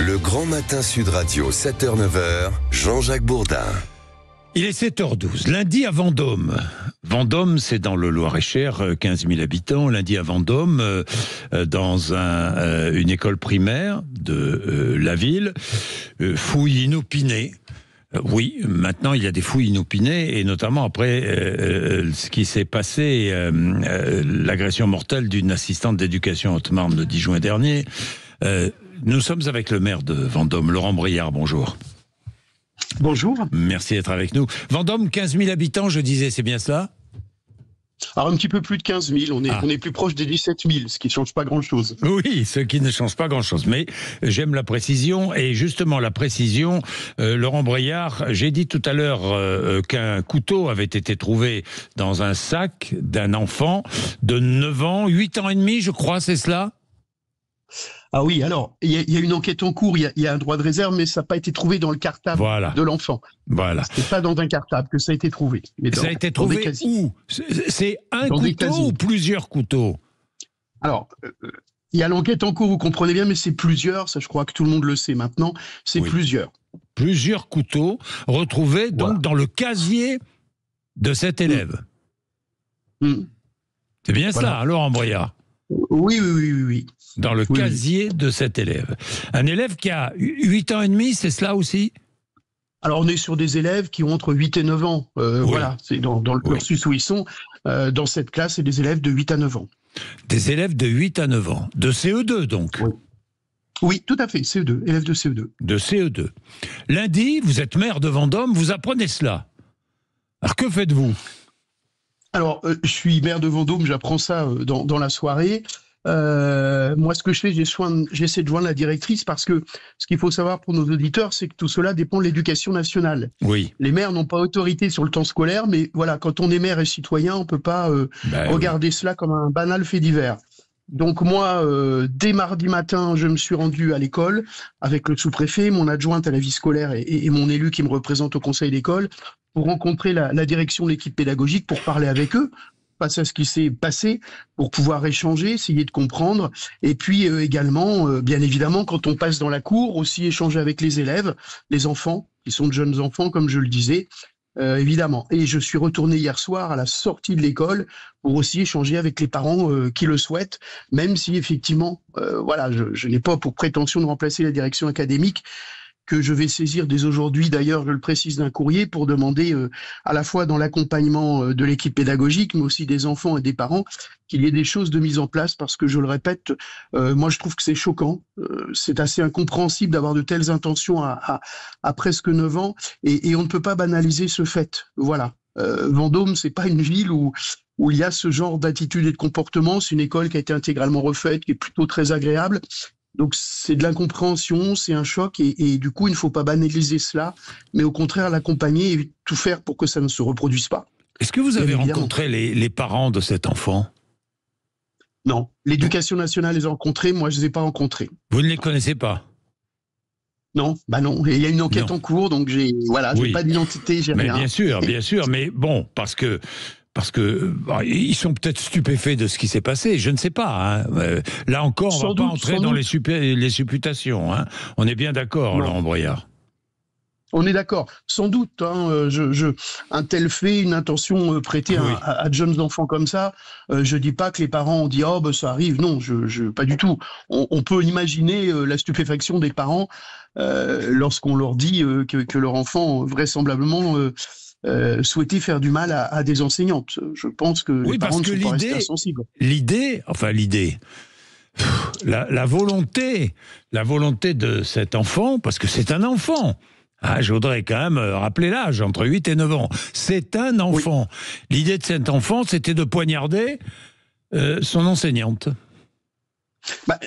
Le Grand Matin Sud Radio, 7h-9h, Jean-Jacques Bourdin. Il est 7h12, lundi à Vendôme. Vendôme, c'est dans le Loir-et-Cher, 15 000 habitants. Lundi à Vendôme, dans une école primaire de la ville, fouille inopinée. Oui, maintenant il y a des fouilles inopinées, et notamment après ce qui s'est passé, l'agression mortelle d'une assistante d'éducation Haute-Marne le 10 juin dernier. Nous sommes avec le maire de Vendôme, Laurent Briard, bonjour. Bonjour. Merci d'être avec nous. Vendôme, 15 000 habitants, je disais, c'est bien ça ? Alors un petit peu plus de 15 000, on est plus proche des 17 000, ce qui ne change pas grand-chose. Oui, ce qui ne change pas grand-chose, mais j'aime la précision, et justement la précision, Laurent Briard, j'ai dit tout à l'heure qu'un couteau avait été trouvé dans un sac d'un enfant de 9 ans, 8 ans et demi, je crois, c'est cela ? Ah oui, alors, il y a une enquête en cours, il y a un droit de réserve, mais ça n'a pas été trouvé dans le cartable de l'enfant. Voilà. C'est pas dans un cartable que ça a été trouvé. Mais ça a été trouvé où ? C'est un couteau ou plusieurs couteaux ? Alors, il y a l'enquête en cours, vous comprenez bien, mais c'est plusieurs, ça je crois que tout le monde le sait maintenant, c'est plusieurs. Plusieurs couteaux retrouvés donc dans le casier de cet élève. C'est bien cela, hein, Laurent Briard ? Oui. Dans le casier de cet élève. Un élève qui a 8 ans et demi, c'est cela aussi ? Alors on est sur des élèves qui ont entre 8 et 9 ans. Voilà, c'est dans le cursus où ils sont. Dans cette classe, c'est des élèves de 8 à 9 ans. Des élèves de 8 à 9 ans. De CE2 donc ? Oui, tout à fait, CE2, élèves de CE2. De CE2. Lundi, vous êtes maire de Vendôme, vous apprenez cela. Alors que faites-vous ? Alors, je suis maire de Vendôme, j'apprends ça dans la soirée. Moi, ce que je fais, j'essaie de joindre la directrice parce que ce qu'il faut savoir pour nos auditeurs, c'est que tout cela dépend de l'éducation nationale. Oui. Les maires n'ont pas autorité sur le temps scolaire, mais voilà, quand on est maire et citoyen, on peut pas regarder cela comme un banal fait divers. Donc moi, dès mardi matin, je me suis rendu à l'école avec le sous-préfet, mon adjointe à la vie scolaire et mon élu qui me représente au conseil d'école pour rencontrer la direction de l'équipe pédagogique, pour parler avec eux face à ce qui s'est passé, pour pouvoir échanger, essayer de comprendre. Et puis également, bien évidemment, quand on passe dans la cour, aussi échanger avec les élèves, les enfants, qui sont de jeunes enfants, comme je le disais, évidemment. Et je suis retourné hier soir à la sortie de l'école pour aussi échanger avec les parents qui le souhaitent, même si effectivement, je n'ai pas pour prétention de remplacer la direction académique, que je vais saisir dès aujourd'hui, d'ailleurs, je le précise, d'un courrier pour demander à la fois dans l'accompagnement de l'équipe pédagogique, mais aussi des enfants et des parents, qu'il y ait des choses de mise en place, parce que je le répète, moi je trouve que c'est choquant, c'est assez incompréhensible d'avoir de telles intentions à presque 9 ans, et on ne peut pas banaliser ce fait. Voilà. Vendôme, c'est pas une ville où il y a ce genre d'attitude et de comportement, c'est une école qui a été intégralement refaite, qui est plutôt très agréable. Donc c'est de l'incompréhension, c'est un choc, et du coup il ne faut pas banaliser cela, mais au contraire l'accompagner et tout faire pour que ça ne se reproduise pas. Est-ce que vous avez rencontré les parents de cet enfant ? Non, l'éducation nationale les a rencontrés, moi je ne les ai pas rencontrés. Vous ne les connaissez pas ? Non, non. Et il y a une enquête en cours, donc j'ai pas d'identité, j'ai rien. Bien sûr, mais bon, parce que ils sont peut-être stupéfaits de ce qui s'est passé, je ne sais pas. Hein. Là encore, on ne va pas entrer dans les supputations. Hein. On est bien d'accord, Laurent Briard. On est d'accord, sans doute. Un tel fait, une intention prêtée à de jeunes enfants comme ça, je dis pas que les parents ont dit ça arrive. Non, pas du tout. On peut imaginer la stupéfaction des parents lorsqu'on leur dit que leur enfant vraisemblablement souhaitait faire du mal à des enseignantes. Je pense que les parents ne sont pas restés insensibles. L'idée, la volonté de cet enfant, parce que c'est un enfant. Je voudrais quand même rappeler l'âge, entre 8 et 9 ans. C'est un enfant. Oui. L'idée de cet enfant, c'était de poignarder son enseignante.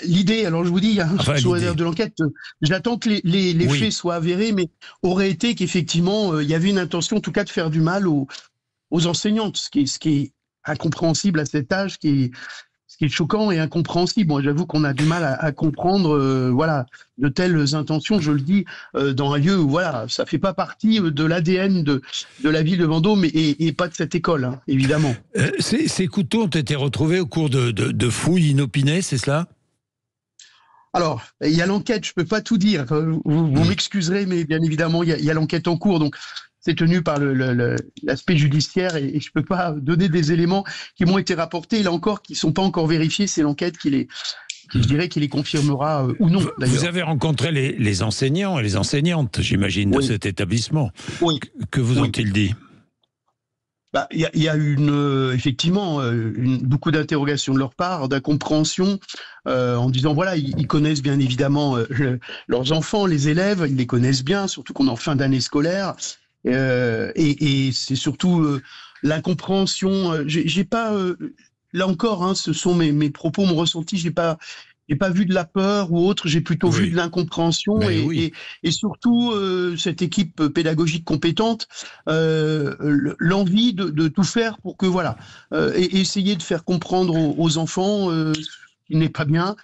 L'idée, alors je vous dis, sous réserve de l'enquête, j'attends que les faits soient avérés, mais aurait été qu'effectivement, il y avait une intention, en tout cas, de faire du mal aux enseignantes, ce qui est incompréhensible à cet âge, ce qui est choquant et incompréhensible. Moi, j'avoue qu'on a du mal à comprendre, de telles intentions. Je le dis dans un lieu où, ça fait pas partie de l'ADN de la ville de Vendôme et pas de cette école, hein, évidemment. Ces couteaux ont été retrouvés au cours de fouilles inopinées, c'est cela ? Alors, il y a l'enquête, je peux pas tout dire. Vous m'excuserez, mais bien évidemment, il y a l'enquête en cours. Donc, c'est tenu par l'aspect judiciaire et je peux pas donner des éléments qui m'ont été rapportés, là encore, qui sont pas encore vérifiés. C'est l'enquête je dirais, qui les confirmera ou non. Vous avez rencontré les enseignants et les enseignantes, j'imagine, de cet établissement. Oui. Que vous ont-ils dit ? Il y a effectivement beaucoup d'interrogations de leur part, d'incompréhension, en disant voilà, ils connaissent bien évidemment leurs enfants, les élèves, ils les connaissent bien, surtout qu'on est en fin d'année scolaire, et c'est surtout l'incompréhension. J'ai pas, là encore, ce sont mes propos, mon ressenti. J'ai pas vu de la peur ou autre, j'ai plutôt vu de l'incompréhension et surtout cette équipe pédagogique compétente, l'envie de tout faire pour que et essayer de faire comprendre aux enfants ce qui n'est pas bien,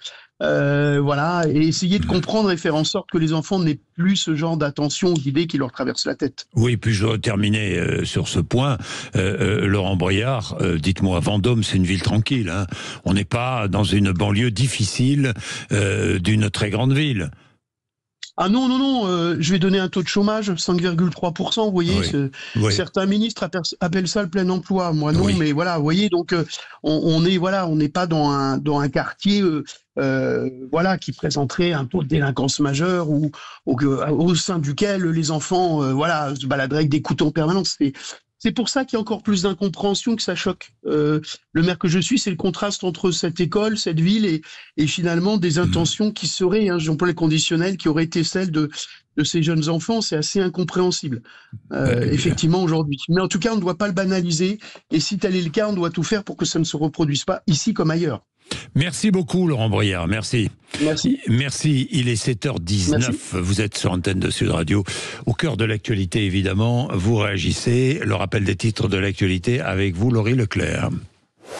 et essayer de comprendre et faire en sorte que les enfants n'aient plus ce genre d'attention ou d'idées qui leur traversent la tête. Oui, puis je dois terminer sur ce point. Laurent Briard, dites-moi, Vendôme, c'est une ville tranquille, hein. On n'est pas dans une banlieue difficile d'une très grande ville. Ah non, je vais donner un taux de chômage, 5,3%, vous voyez, certains ministres appellent ça le plein emploi, moi non, mais voilà, vous voyez, donc on n'est pas dans un quartier qui présenterait un taux de délinquance majeure ou au sein duquel les enfants se baladeraient avec des couteaux en permanence. C'est pour ça qu'il y a encore plus d'incompréhension, que ça choque. Le maire que je suis, c'est le contraste entre cette école, cette ville et finalement des intentions qui seraient, j'emploie le conditionnel, qui auraient été celles de ces jeunes enfants. C'est assez incompréhensible, effectivement, aujourd'hui. Mais en tout cas, on ne doit pas le banaliser. Et si tel est le cas, on doit tout faire pour que ça ne se reproduise pas ici comme ailleurs. Merci beaucoup, Laurent Briard. Merci. Merci. Il est 7h19. Merci. Vous êtes sur Antenne de Sud Radio. Au cœur de l'actualité, évidemment, vous réagissez. Le rappel des titres de l'actualité avec vous, Laurie Leclerc.